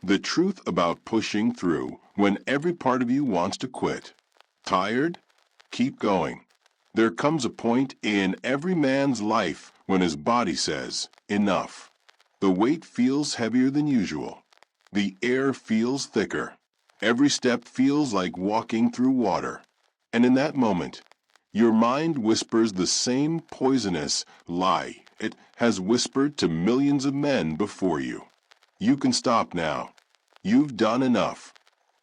The truth about pushing through when every part of you wants to quit. Tired? Keep going. There comes a point in every man's life when his body says, enough. The weight feels heavier than usual. The air feels thicker. Every step feels like walking through water. And in that moment, your mind whispers the same poisonous lie it has whispered to millions of men before you. You can stop now. You've done enough.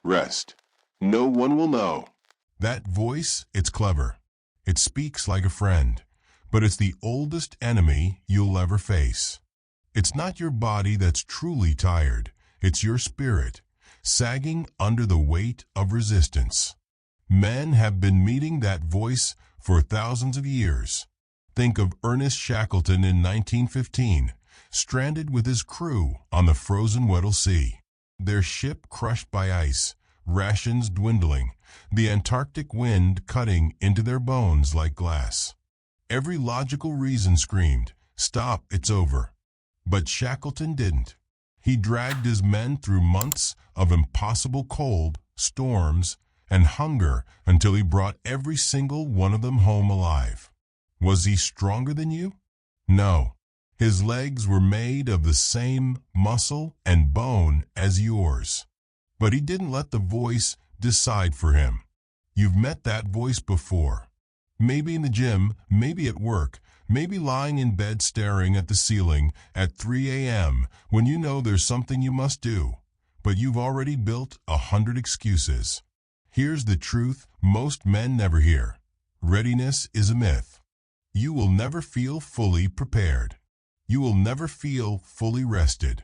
Rest. No one will know. That voice, it's clever. It speaks like a friend, but it's the oldest enemy you'll ever face. It's not your body that's truly tired. It's your spirit, sagging under the weight of resistance. Men have been meeting that voice for thousands of years. Think of Ernest Shackleton in 1915, stranded with his crew on the frozen Weddell Sea. Their ship crushed by ice, rations dwindling, the Antarctic wind cutting into their bones like glass. Every logical reason screamed, "Stop, it's over." But Shackleton didn't. He dragged his men through months of impossible cold, storms, and hunger until he brought every single one of them home alive. Was he stronger than you? No. His legs were made of the same muscle and bone as yours. But he didn't let the voice decide for him. You've met that voice before. Maybe in the gym, maybe at work, maybe lying in bed staring at the ceiling at 3 a.m. when you know there's something you must do, but you've already built 100 excuses. Here's the truth most men never hear. Readiness is a myth. You will never feel fully prepared. You will never feel fully rested.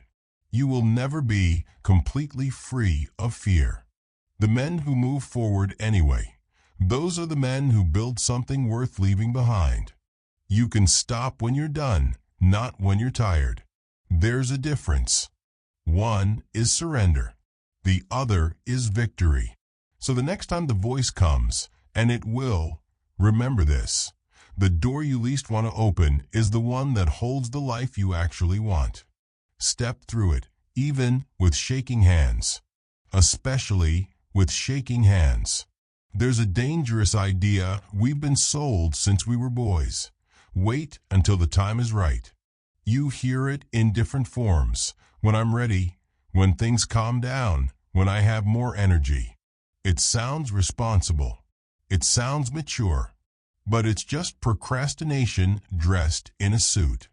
You will never be completely free of fear. The men who move forward anyway, those are the men who build something worth leaving behind. You can stop when you're done, not when you're tired. There's a difference. One is surrender. The other is victory. So the next time the voice comes, and it will, remember this. The door you least want to open is the one that holds the life you actually want. Step through it, even with shaking hands. Especially with shaking hands. There's a dangerous idea we've been sold since we were boys. Wait until the time is right. You hear it in different forms. When I'm ready, when things calm down, when I have more energy. It sounds responsible. It sounds mature. But it's just procrastination dressed in a suit.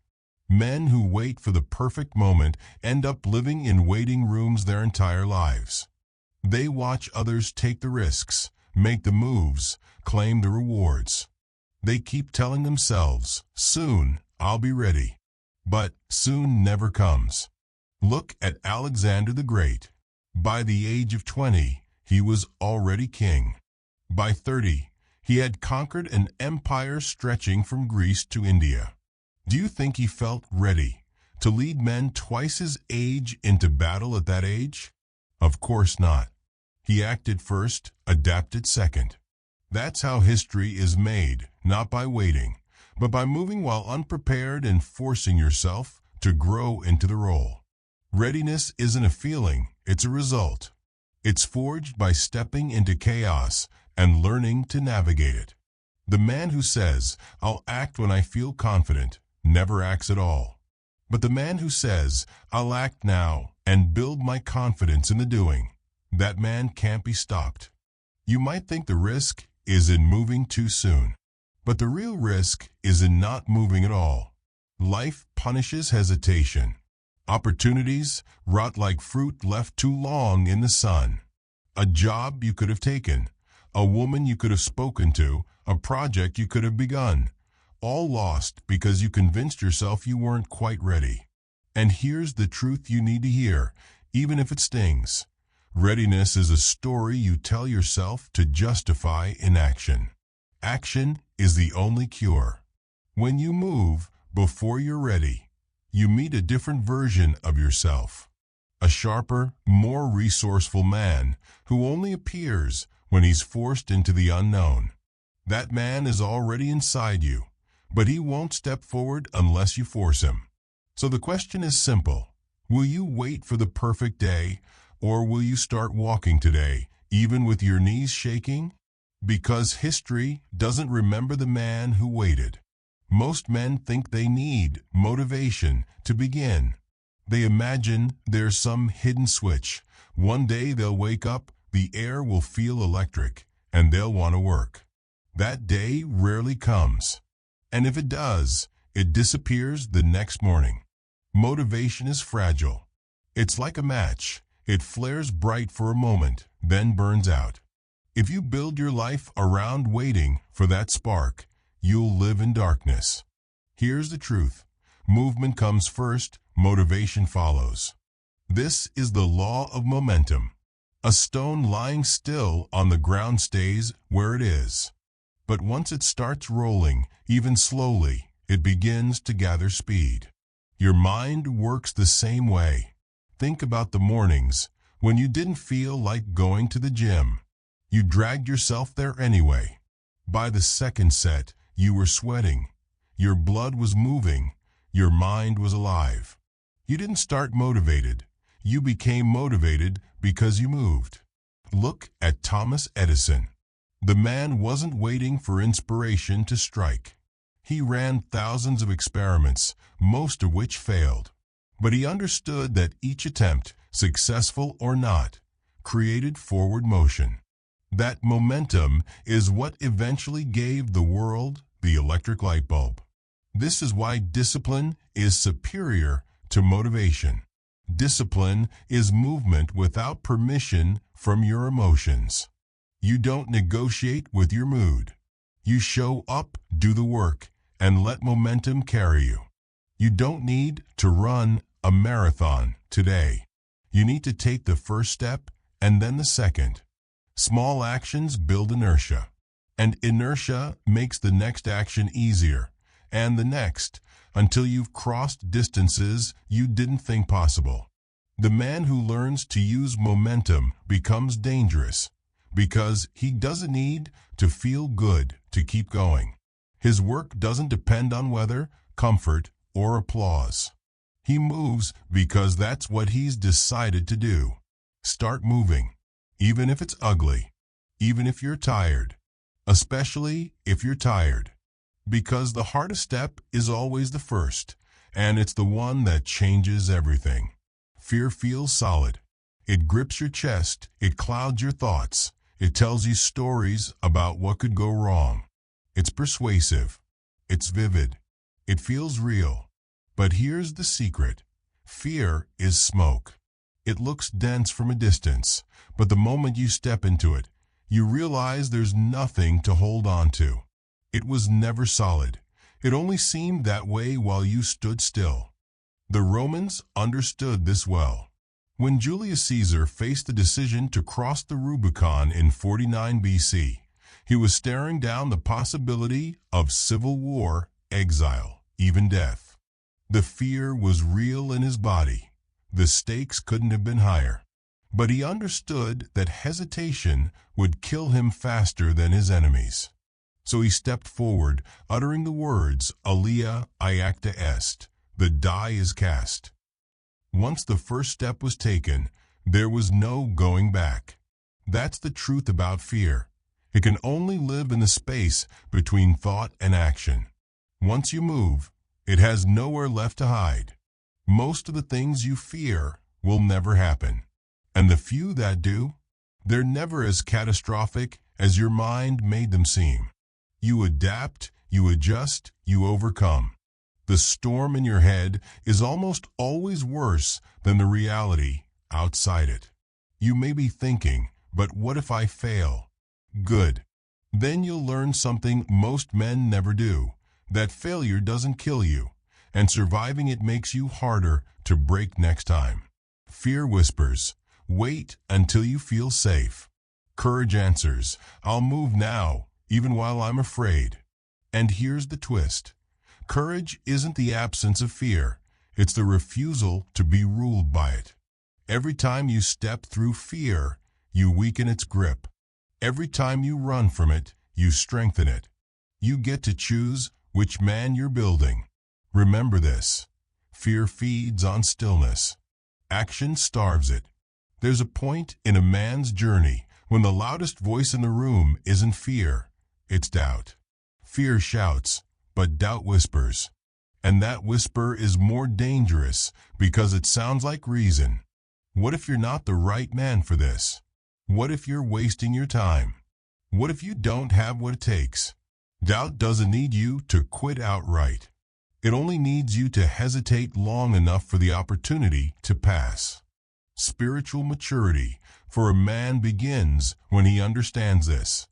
Men who wait for the perfect moment end up living in waiting rooms their entire lives. They watch others take the risks, make the moves, claim the rewards. They keep telling themselves, soon, I'll be ready. But soon never comes. Look at Alexander the Great. By the age of 20, he was already king. By 30, he had conquered an empire stretching from Greece to India. Do you think he felt ready to lead men twice his age into battle at that age? Of course not. He acted first, adapted second. That's how history is made, not by waiting, but by moving while unprepared and forcing yourself to grow into the role. Readiness isn't a feeling, it's a result. It's forged by stepping into chaos and learning to navigate it. The man who says, I'll act when I feel confident, never acts at all. But the man who says, I'll act now and build my confidence in the doing, that man can't be stopped. You might think the risk is in moving too soon, but the real risk is in not moving at all. Life punishes hesitation. Opportunities rot like fruit left too long in the sun. A job you could have taken, a woman you could have spoken to, a project you could have begun, all lost because you convinced yourself you weren't quite ready. And here's the truth you need to hear, even if it stings. Readiness is a story you tell yourself to justify inaction. Action is the only cure. When you move before you're ready, you meet a different version of yourself. A sharper, more resourceful man who only appears when he's forced into the unknown. That man is already inside you, but he won't step forward unless you force him. So the question is simple. Will you wait for the perfect day, or will you start walking today, even with your knees shaking? Because history doesn't remember the man who waited. Most men think they need motivation to begin. They imagine there's some hidden switch. One day they'll wake up, the air will feel electric, and they'll want to work. That day rarely comes. And if it does, it disappears the next morning. Motivation is fragile. It's like a match. It flares bright for a moment, then burns out. If you build your life around waiting for that spark, you'll live in darkness. Here's the truth. Movement comes first, motivation follows. This is the law of momentum. A stone lying still on the ground stays where it is. But once it starts rolling, even slowly, it begins to gather speed. Your mind works the same way. Think about the mornings when you didn't feel like going to the gym. You dragged yourself there anyway. By the second set, you were sweating. Your blood was moving. Your mind was alive. You didn't start motivated. You became motivated because you moved. Look at Thomas Edison. The man wasn't waiting for inspiration to strike. He ran thousands of experiments, most of which failed. But he understood that each attempt, successful or not, created forward motion. That momentum is what eventually gave the world the electric light bulb. This is why discipline is superior to motivation. Discipline is movement without permission from your emotions. You don't negotiate with your mood. You show up, do the work, and let momentum carry you. You don't need to run a marathon today. You need to take the first step and then the second. Small actions build inertia, and inertia makes the next action easier, and the next, until you've crossed distances you didn't think possible. The man who learns to use momentum becomes dangerous because he doesn't need to feel good to keep going. His work doesn't depend on weather, comfort, or applause. He moves because that's what he's decided to do. Start moving, even if it's ugly, even if you're tired, especially if you're tired. Because the hardest step is always the first, and it's the one that changes everything. Fear feels solid. It grips your chest, it clouds your thoughts, it tells you stories about what could go wrong. It's persuasive, it's vivid, it feels real. But here's the secret. Fear is smoke. It looks dense from a distance, but the moment you step into it, you realize there's nothing to hold on to. It was never solid. It only seemed that way while you stood still. The Romans understood this well. When Julius Caesar faced the decision to cross the Rubicon in 49 BC, he was staring down the possibility of civil war, exile, even death. The fear was real in his body. The stakes couldn't have been higher. But he understood that hesitation would kill him faster than his enemies. So he stepped forward, uttering the words, Alia iacta est, the die is cast. Once the first step was taken, there was no going back. That's the truth about fear. It can only live in the space between thought and action. Once you move, it has nowhere left to hide. Most of the things you fear will never happen. And the few that do, they're never as catastrophic as your mind made them seem. You adapt, you adjust, you overcome. The storm in your head is almost always worse than the reality outside it. You may be thinking, but what if I fail? Good. Then you'll learn something most men never do, that failure doesn't kill you, and surviving it makes you harder to break next time. Fear whispers, wait until you feel safe. Courage answers, I'll move now, even while I'm afraid. And here's the twist. Courage isn't the absence of fear. It's the refusal to be ruled by it. Every time you step through fear, you weaken its grip. Every time you run from it, you strengthen it. You get to choose which man you're building. Remember this. Fear feeds on stillness. Action starves it. There's a point in a man's journey when the loudest voice in the room isn't fear, it's doubt. Fear shouts, but doubt whispers. And that whisper is more dangerous because it sounds like reason. What if you're not the right man for this? What if you're wasting your time? What if you don't have what it takes? Doubt doesn't need you to quit outright. It only needs you to hesitate long enough for the opportunity to pass. Spiritual maturity for a man begins when he understands this.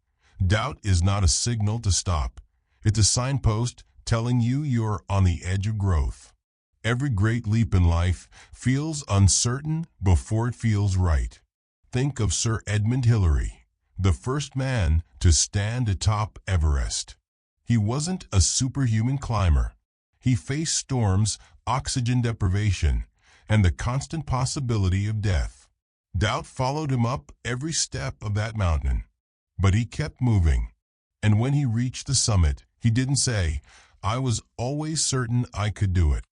Doubt is not a signal to stop. It's a signpost telling you you're on the edge of growth. Every great leap in life feels uncertain before it feels right. Think of Sir Edmund Hillary, the first man to stand atop Everest. He wasn't a superhuman climber. He faced storms, oxygen deprivation, and the constant possibility of death. Doubt followed him up every step of that mountain. But he kept moving. And when he reached the summit, he didn't say, "I was always certain I could do it."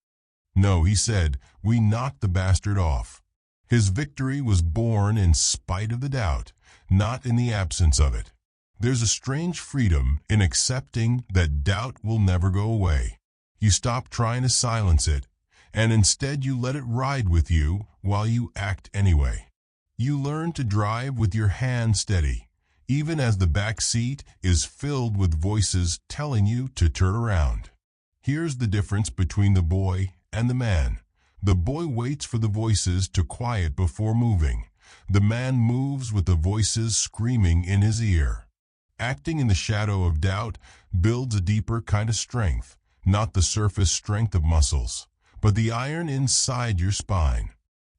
No, he said, "We knocked the bastard off." His victory was born in spite of the doubt, not in the absence of it. There's a strange freedom in accepting that doubt will never go away. You stop trying to silence it, and instead you let it ride with you while you act anyway. You learn to drive with your hand steady, even as the back seat is filled with voices telling you to turn around. Here's the difference between the boy and the man. The boy waits for the voices to quiet before moving. The man moves with the voices screaming in his ear. Acting in the shadow of doubt builds a deeper kind of strength, not the surface strength of muscles, but the iron inside your spine.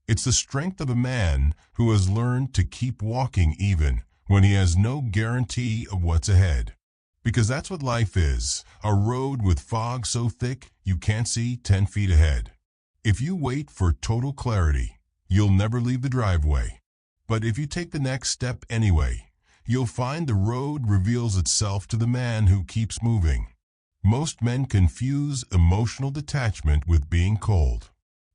It's the strength of a man who has learned to keep walking even when he has no guarantee of what's ahead. Because that's what life is, a road with fog so thick you can't see 10 feet ahead. If you wait for total clarity, you'll never leave the driveway. But if you take the next step anyway, you'll find the road reveals itself to the man who keeps moving. Most men confuse emotional detachment with being cold.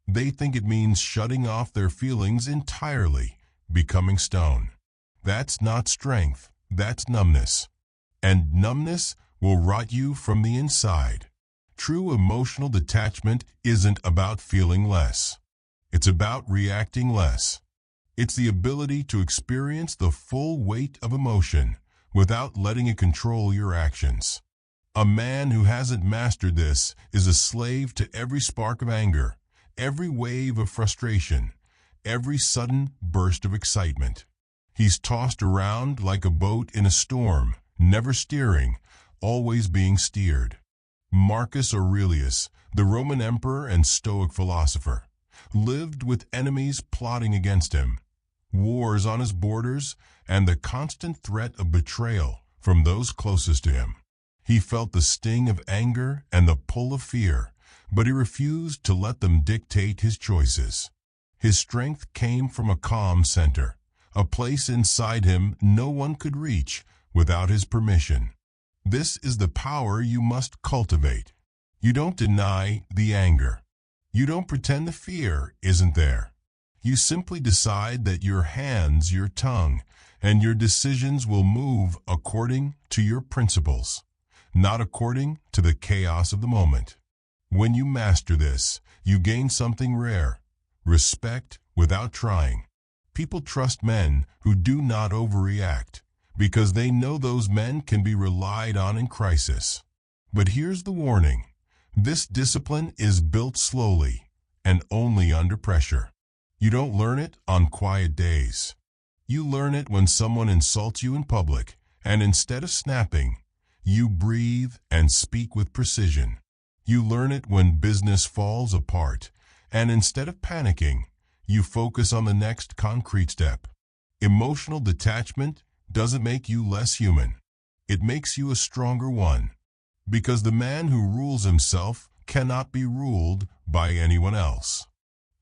They think it means shutting off their feelings entirely, becoming stone. That's not strength, that's numbness. And numbness will rot you from the inside. True emotional detachment isn't about feeling less. It's about reacting less. It's the ability to experience the full weight of emotion without letting it control your actions. A man who hasn't mastered this is a slave to every spark of anger, every wave of frustration, every sudden burst of excitement. He's tossed around like a boat in a storm, never steering, always being steered. Marcus Aurelius, the Roman emperor and Stoic philosopher, lived with enemies plotting against him, wars on his borders, and the constant threat of betrayal from those closest to him. He felt the sting of anger and the pull of fear, but he refused to let them dictate his choices. His strength came from a calm center, a place inside him no one could reach without his permission. This is the power you must cultivate. You don't deny the anger. You don't pretend the fear isn't there. You simply decide that your hands, your tongue, and your decisions will move according to your principles, not according to the chaos of the moment. When you master this, you gain something rare, respect without trying. People trust men who do not overreact, because they know those men can be relied on in crisis. But here's the warning. This discipline is built slowly and only under pressure. You don't learn it on quiet days. You learn it when someone insults you in public, and instead of snapping, you breathe and speak with precision. You learn it when business falls apart, and instead of panicking, you focus on the next concrete step. Emotional detachment doesn't make you less human. It makes you a stronger one. Because the man who rules himself cannot be ruled by anyone else.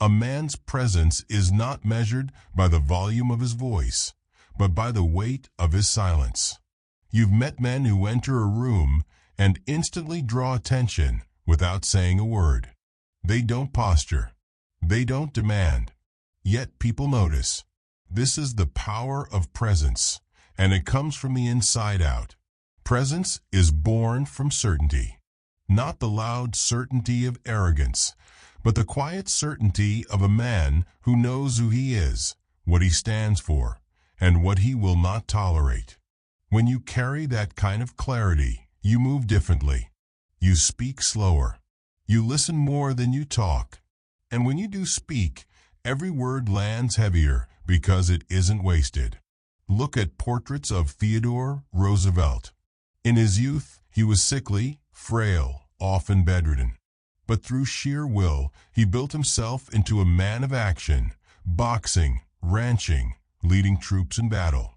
A man's presence is not measured by the volume of his voice, but by the weight of his silence. You've met men who enter a room and instantly draw attention without saying a word. They don't posture. They don't demand. yet people notice. This is the power of presence, and it comes from the inside out. Presence is born from certainty, not the loud certainty of arrogance, but the quiet certainty of a man who knows who he is, what he stands for, and what he will not tolerate. When you carry that kind of clarity, you move differently. You speak slower. You listen more than you talk. And when you do speak, every word lands heavier because it isn't wasted. Look at portraits of Theodore Roosevelt. In his youth, he was sickly, frail, often bedridden. But through sheer will, he built himself into a man of action, boxing, ranching, leading troops in battle.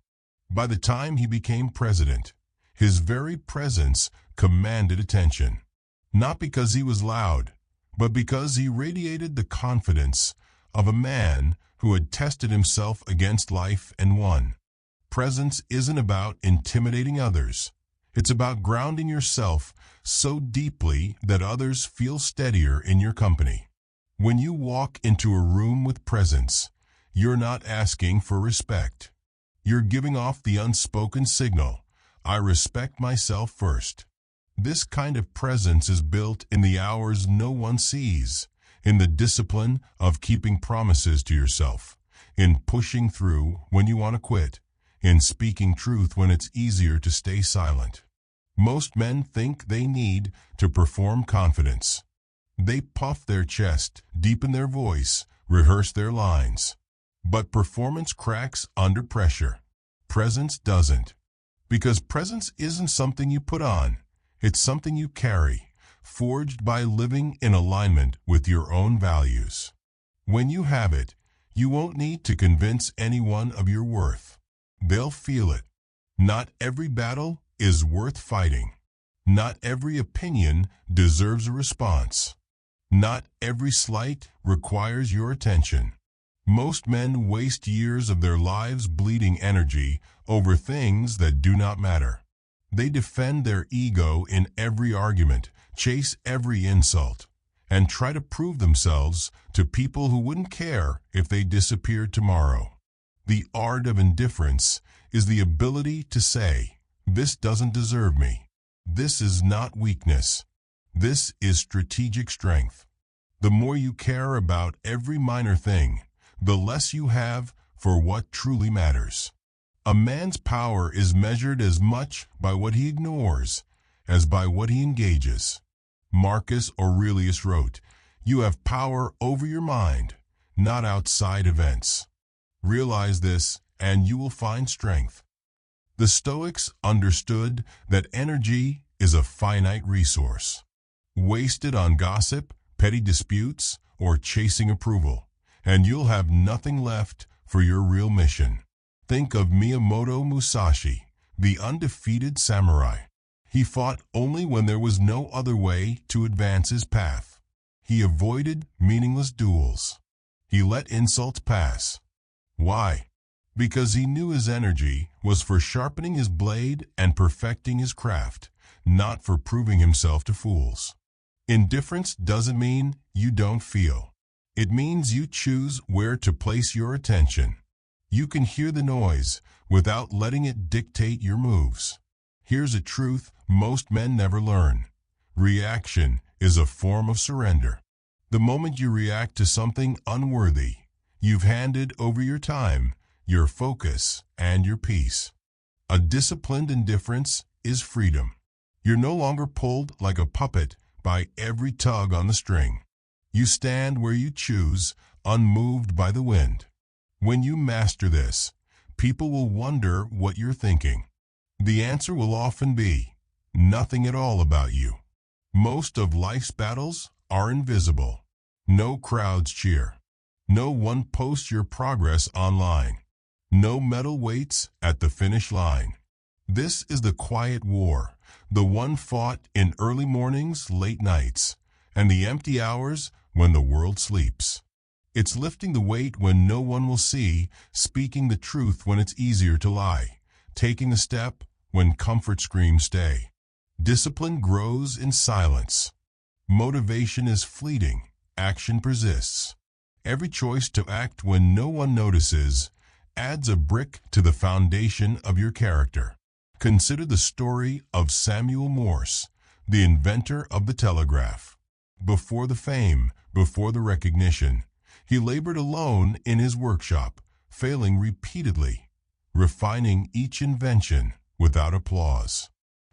By the time he became president, his very presence commanded attention. Not because he was loud, but because he radiated the confidence of a man who had tested himself against life and won. Presence isn't about intimidating others. It's about grounding yourself so deeply that others feel steadier in your company. When you walk into a room with presence, you're not asking for respect. You're giving off the unspoken signal, I respect myself first. This kind of presence is built in the hours no one sees, in the discipline of keeping promises to yourself, in pushing through when you want to quit, in speaking truth when it's easier to stay silent. Most men think they need to perform confidence. They puff their chest, deepen their voice, rehearse their lines. But performance cracks under pressure. Presence doesn't. Because presence isn't something you put on. It's something you carry, forged by living in alignment with your own values. When you have it, you won't need to convince anyone of your worth. They'll feel it. Not every battle is worth fighting. Not every opinion deserves a response. Not every slight requires your attention. Most men waste years of their lives bleeding energy over things that do not matter. They defend their ego in every argument, chase every insult, and try to prove themselves to people who wouldn't care if they disappeared tomorrow. The art of indifference is the ability to say, this doesn't deserve me. This is not weakness. This is strategic strength. The more you care about every minor thing, the less you have for what truly matters. A man's power is measured as much by what he ignores as by what he engages. Marcus Aurelius wrote, "You have power over your mind, not outside events." Realize this, and you will find strength. The Stoics understood that energy is a finite resource. Wasted on gossip, petty disputes, or chasing approval, and you'll have nothing left for your real mission. Think of Miyamoto Musashi, the undefeated samurai. He fought only when there was no other way to advance his path. He avoided meaningless duels. He let insults pass. Why? Because he knew his energy was for sharpening his blade and perfecting his craft, not for proving himself to fools. Indifference doesn't mean you don't feel. It means you choose where to place your attention. You can hear the noise without letting it dictate your moves. Here's a truth most men never learn. Reaction is a form of surrender. The moment you react to something unworthy, you've handed over your time, your focus, and your peace. A disciplined indifference is freedom. You're no longer pulled like a puppet by every tug on the string. You stand where you choose, unmoved by the wind. When you master this, people will wonder what you're thinking. The answer will often be, nothing at all about you. Most of life's battles are invisible. No crowds cheer. No one posts your progress online. No medal waits at the finish line. This is the quiet war, the one fought in early mornings, late nights, and the empty hours when the world sleeps. It's lifting the weight when no one will see, speaking the truth when it's easier to lie, taking the step when comfort screams stay. Discipline grows in silence. Motivation is fleeting. Action persists. Every choice to act when no one notices adds a brick to the foundation of your character. Consider the story of Samuel Morse, the inventor of the telegraph. Before the fame, before the recognition, he labored alone in his workshop, failing repeatedly, refining each invention without applause.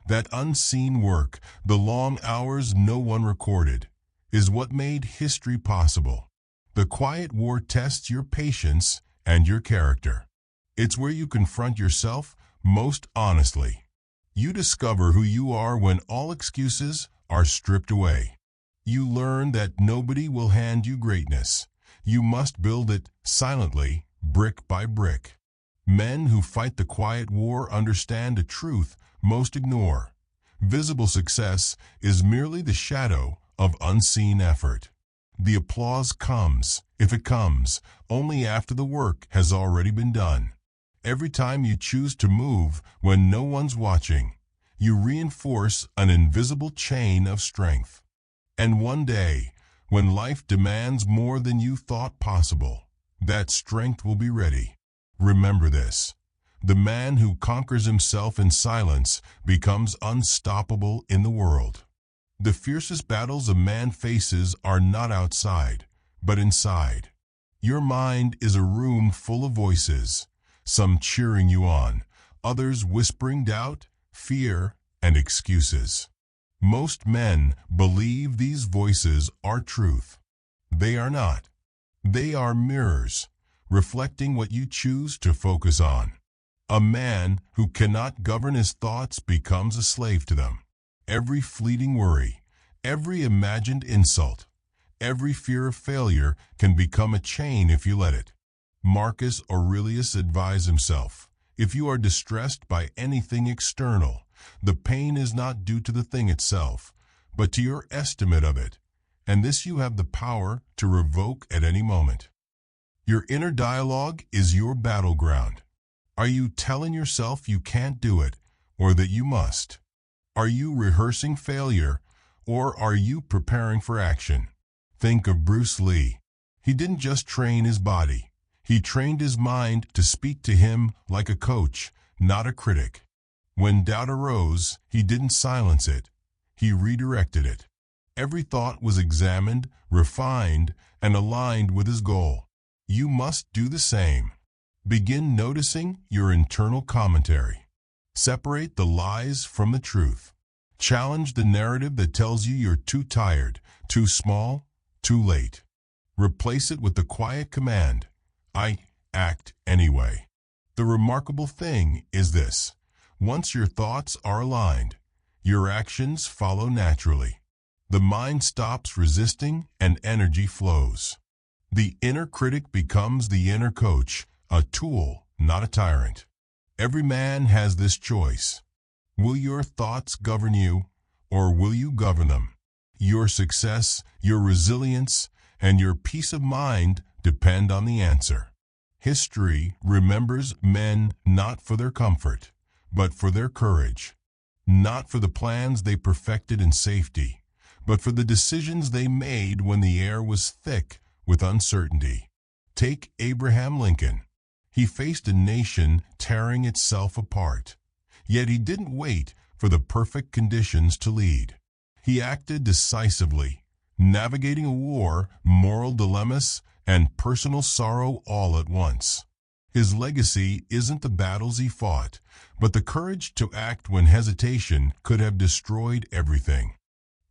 That unseen work, the long hours no one recorded, is what made history possible. The quiet war tests your patience and your character. It's where you confront yourself most honestly. You discover who you are when all excuses are stripped away. You learn that nobody will hand you greatness. You must build it silently, brick by brick. Men who fight the quiet war understand a truth most ignore. Visible success is merely the shadow of unseen effort. The applause comes, if it comes, only after the work has already been done. Every time you choose to move when no one's watching, you reinforce an invisible chain of strength. And one day, when life demands more than you thought possible, that strength will be ready. Remember this: the man who conquers himself in silence becomes unstoppable in the world. The fiercest battles a man faces are not outside, but inside. Your mind is a room full of voices, some cheering you on, others whispering doubt, fear, and excuses. Most men believe these voices are truth. They are not. They are mirrors, reflecting what you choose to focus on. A man who cannot govern his thoughts becomes a slave to them. Every fleeting worry, every imagined insult, every fear of failure can become a chain if you let it. Marcus Aurelius advised himself, if you are distressed by anything external, the pain is not due to the thing itself, but to your estimate of it, and this you have the power to revoke at any moment. Your inner dialogue is your battleground. Are you telling yourself you can't do it, or that you must? Are you rehearsing failure, or are you preparing for action? Think of Bruce Lee. He didn't just train his body. He trained his mind to speak to him like a coach, not a critic. When doubt arose, he didn't silence it. He redirected it. Every thought was examined, refined, and aligned with his goal. You must do the same. Begin noticing your internal commentary. Separate the lies from the truth. Challenge the narrative that tells you you're too tired, too small, too late. Replace it with the quiet command, I act anyway. The remarkable thing is this: once your thoughts are aligned, your actions follow naturally. The mind stops resisting and energy flows. The inner critic becomes the inner coach, a tool, not a tyrant. Every man has this choice. Will your thoughts govern you, or will you govern them? Your success, your resilience, and your peace of mind depend on the answer. History remembers men not for their comfort, but for their courage. Not for the plans they perfected in safety, but for the decisions they made when the air was thick with uncertainty. Take Abraham Lincoln. He faced a nation tearing itself apart, yet he didn't wait for the perfect conditions to lead. He acted decisively, navigating a war, moral dilemmas, and personal sorrow all at once. His legacy isn't the battles he fought, but the courage to act when hesitation could have destroyed everything.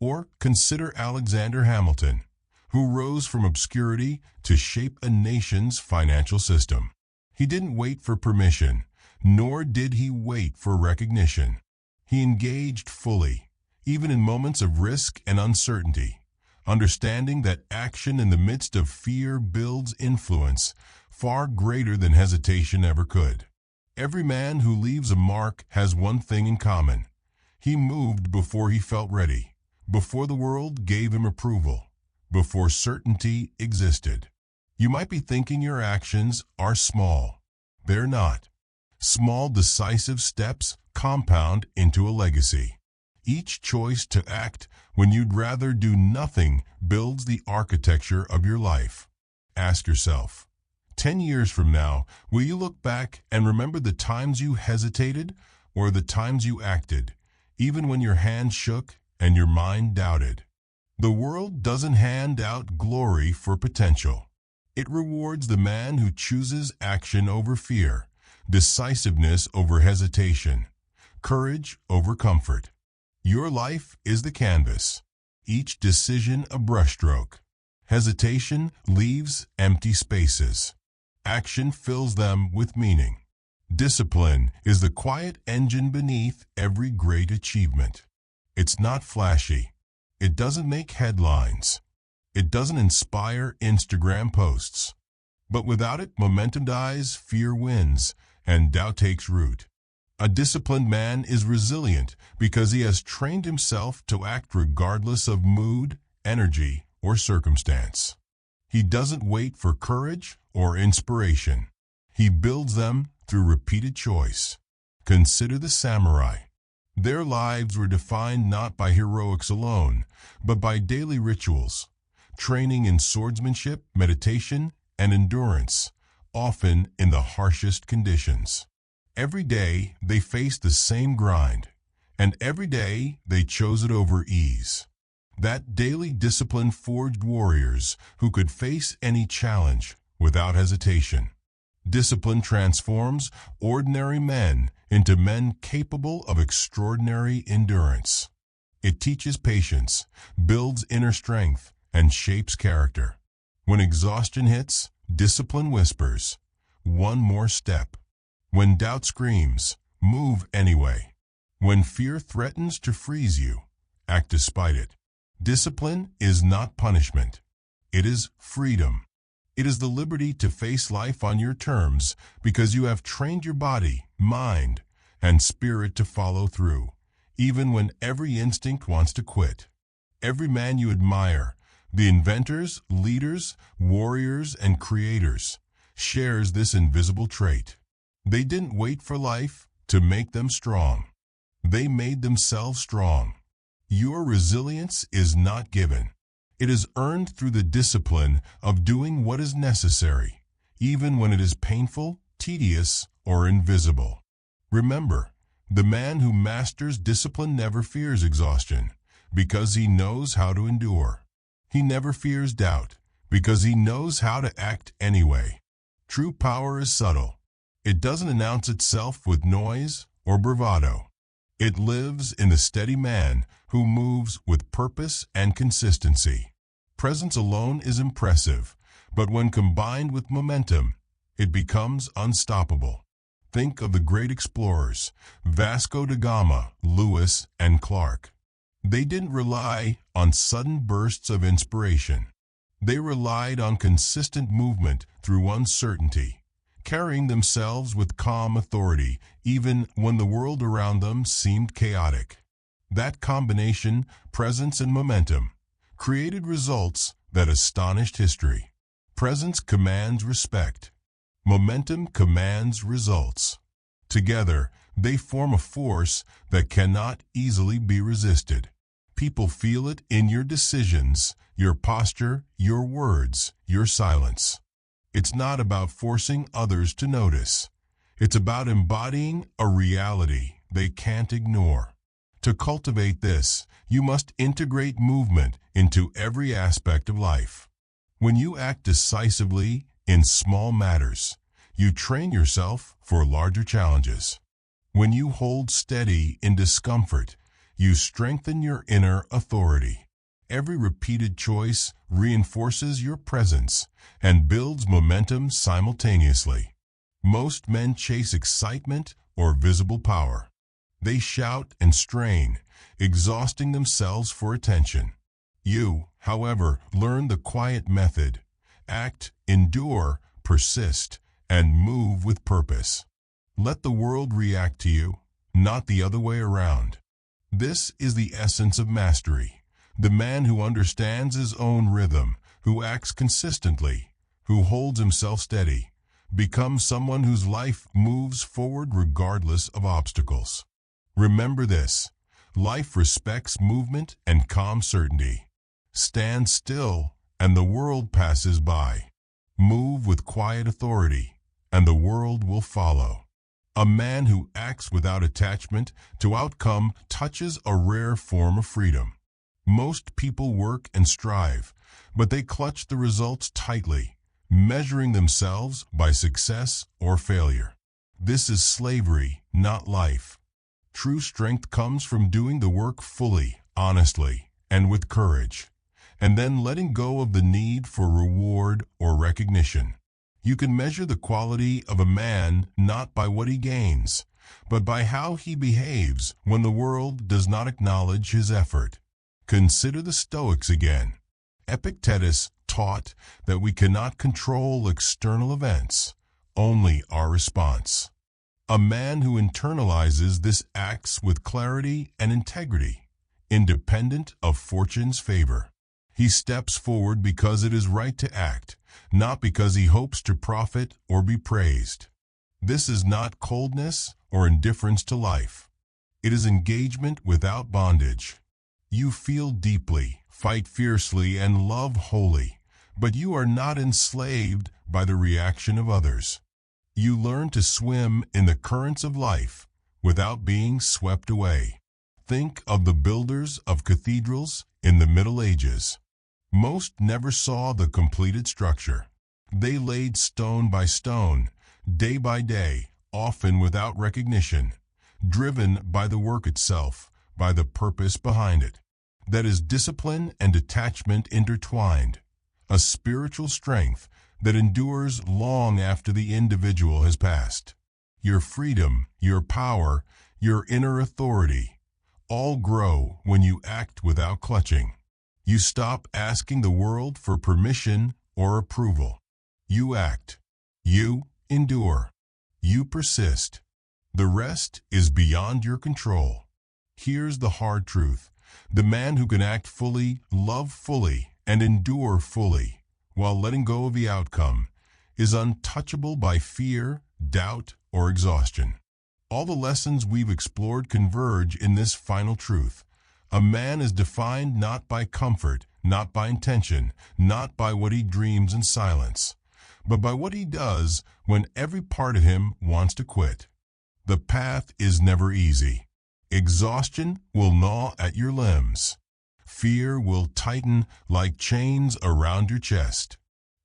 Or consider Alexander Hamilton, who rose from obscurity to shape a nation's financial system. He didn't wait for permission, nor did he wait for recognition. He engaged fully, even in moments of risk and uncertainty, understanding that action in the midst of fear builds influence far greater than hesitation ever could. Every man who leaves a mark has one thing in common. He moved before he felt ready, before the world gave him approval, before certainty existed. You might be thinking your actions are small. They're not. Small, decisive steps compound into a legacy. Each choice to act when you'd rather do nothing builds the architecture of your life. ask yourself, 10 years from now, will you look back and remember the times you hesitated or the times you acted, even when your hand shook and your mind doubted? The world doesn't hand out glory for potential. It rewards the man who chooses action over fear, decisiveness over hesitation, courage over comfort. Your life is the canvas, each decision a brushstroke. Hesitation leaves empty spaces. Action fills them with meaning. Discipline is the quiet engine beneath every great achievement. It's not flashy. It doesn't make headlines. It doesn't inspire Instagram posts. But without it, momentum dies, fear wins, and doubt takes root. A disciplined man is resilient because he has trained himself to act regardless of mood, energy, or circumstance. He doesn't wait for courage or inspiration. He builds them through repeated choice. Consider the samurai. Their lives were defined not by heroics alone, but by daily rituals, training in swordsmanship, meditation, and endurance, often in the harshest conditions. Every day they faced the same grind, and every day they chose it over ease. That daily discipline forged warriors who could face any challenge without hesitation. Discipline transforms ordinary men into men capable of extraordinary endurance. It teaches patience, builds inner strength, and shapes character. When exhaustion hits, discipline whispers, "One more step." When doubt screams, "Move anyway." When fear threatens to freeze you, act despite it. Discipline is not punishment. It is freedom. It is the liberty to face life on your terms because you have trained your body, mind, and spirit to follow through, even when every instinct wants to quit. Every man you admire, the inventors, leaders, warriors, and creators, shares this invisible trait. They didn't wait for life to make them strong. They made themselves strong. Your resilience is not given. It is earned through the discipline of doing what is necessary, even when it is painful, tedious, or invisible. Remember, the man who masters discipline never fears exhaustion, because he knows how to endure. He never fears doubt, because he knows how to act anyway. True power is subtle. It doesn't announce itself with noise or bravado. It lives in the steady man who moves with purpose and consistency. Presence alone is impressive, but when combined with momentum, it becomes unstoppable. Think of the great explorers, Vasco da Gama, Lewis, and Clark. They didn't rely on sudden bursts of inspiration. They relied on consistent movement through uncertainty, carrying themselves with calm authority even when the world around them seemed chaotic. That combination, presence and momentum, created results that astonished history. Presence commands respect. Momentum commands results. Together, they form a force that cannot easily be resisted. People feel it in your decisions, your posture, your words, your silence. It's not about forcing others to notice. It's about embodying a reality they can't ignore. To cultivate this, you must integrate movement into every aspect of life. When you act decisively in small matters, you train yourself for larger challenges. When you hold steady in discomfort, you strengthen your inner authority. Every repeated choice reinforces your presence and builds momentum simultaneously. Most men chase excitement or visible power. They shout and strain, exhausting themselves for attention. You, however, learn the quiet method. Act, endure, persist, and move with purpose. Let the world react to you, not the other way around. This is the essence of mastery. The man who understands his own rhythm, who acts consistently, who holds himself steady, becomes someone whose life moves forward regardless of obstacles. Remember this: life respects movement and calm certainty. Stand still, and the world passes by. Move with quiet authority, and the world will follow. A man who acts without attachment to outcome touches a rare form of freedom. Most people work and strive, but they clutch the results tightly, measuring themselves by success or failure. This is slavery, not life. True strength comes from doing the work fully, honestly, and with courage, and then letting go of the need for reward or recognition. You can measure the quality of a man not by what he gains, but by how he behaves when the world does not acknowledge his effort. Consider the Stoics again. Epictetus taught that we cannot control external events, only our response. A man who internalizes this acts with clarity and integrity, independent of fortune's favor. He steps forward because it is right to act, not because he hopes to profit or be praised. This is not coldness or indifference to life. It is engagement without bondage. You feel deeply, fight fiercely, and love wholly, but you are not enslaved by the reaction of others. You learn to swim in the currents of life without being swept away. Think of the builders of cathedrals in the Middle Ages. Most never saw the completed structure. They laid stone by stone, day by day, often without recognition, driven by the work itself, by the purpose behind it. That is discipline and detachment intertwined, a spiritual strength that endures long after the individual has passed. Your freedom, your power, your inner authority, all grow when you act without clutching. You stop asking the world for permission or approval. You act. You endure. You persist. The rest is beyond your control. Here's the hard truth. The man who can act fully, love fully, and endure fully, while letting go of the outcome, is untouchable by fear, doubt, or exhaustion. All the lessons we've explored converge in this final truth. A man is defined not by comfort, not by intention, not by what he dreams in silence, but by what he does when every part of him wants to quit. The path is never easy. Exhaustion will gnaw at your limbs. Fear will tighten like chains around your chest.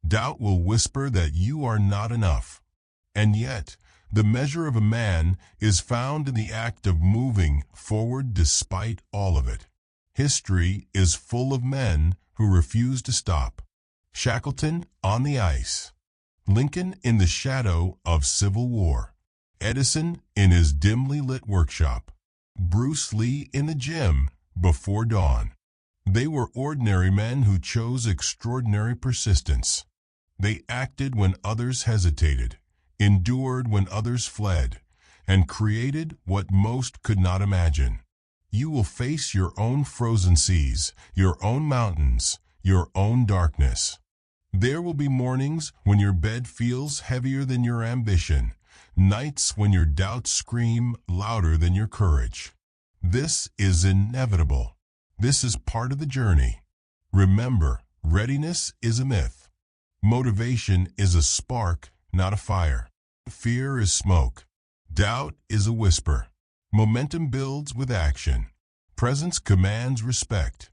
Doubt will whisper that you are not enough. And yet, the measure of a man is found in the act of moving forward despite all of it. History is full of men who refuse to stop. Shackleton on the ice. Lincoln in the shadow of Civil War. Edison in his dimly lit workshop. Bruce Lee in the gym before dawn. They were ordinary men who chose extraordinary persistence. They acted when others hesitated, endured when others fled, and created what most could not imagine. You will face your own frozen seas, your own mountains, your own darkness. There will be mornings when your bed feels heavier than your ambition, nights when your doubts scream louder than your courage. This is inevitable. This is part of the journey. Remember, readiness is a myth. Motivation is a spark, not a fire. Fear is smoke. Doubt is a whisper. Momentum builds with action. Presence commands respect.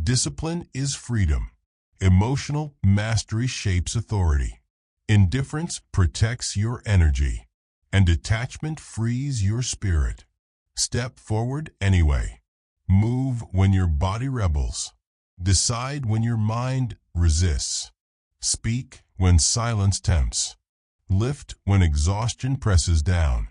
Discipline is freedom. Emotional mastery shapes authority. Indifference protects your energy. And detachment frees your spirit. Step forward anyway. Move when your body rebels. Decide when your mind resists. Speak when silence tempts. Lift when exhaustion presses down.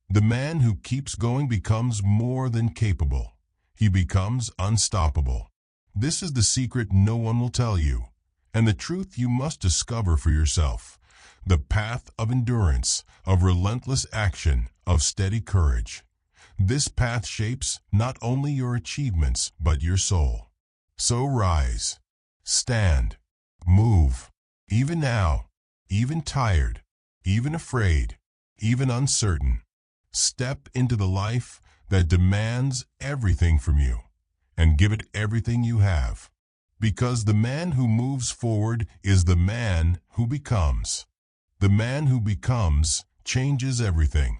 The man who keeps going becomes more than capable. He becomes unstoppable. This is the secret no one will tell you, and the truth you must discover for yourself. The path of endurance, of relentless action, of steady courage. This path shapes not only your achievements, but your soul. So rise, stand, move, even now, even tired, even afraid, even uncertain. Step into the life that demands everything from you, and give it everything you have. Because the man who moves forward is the man who becomes. The man who becomes changes everything.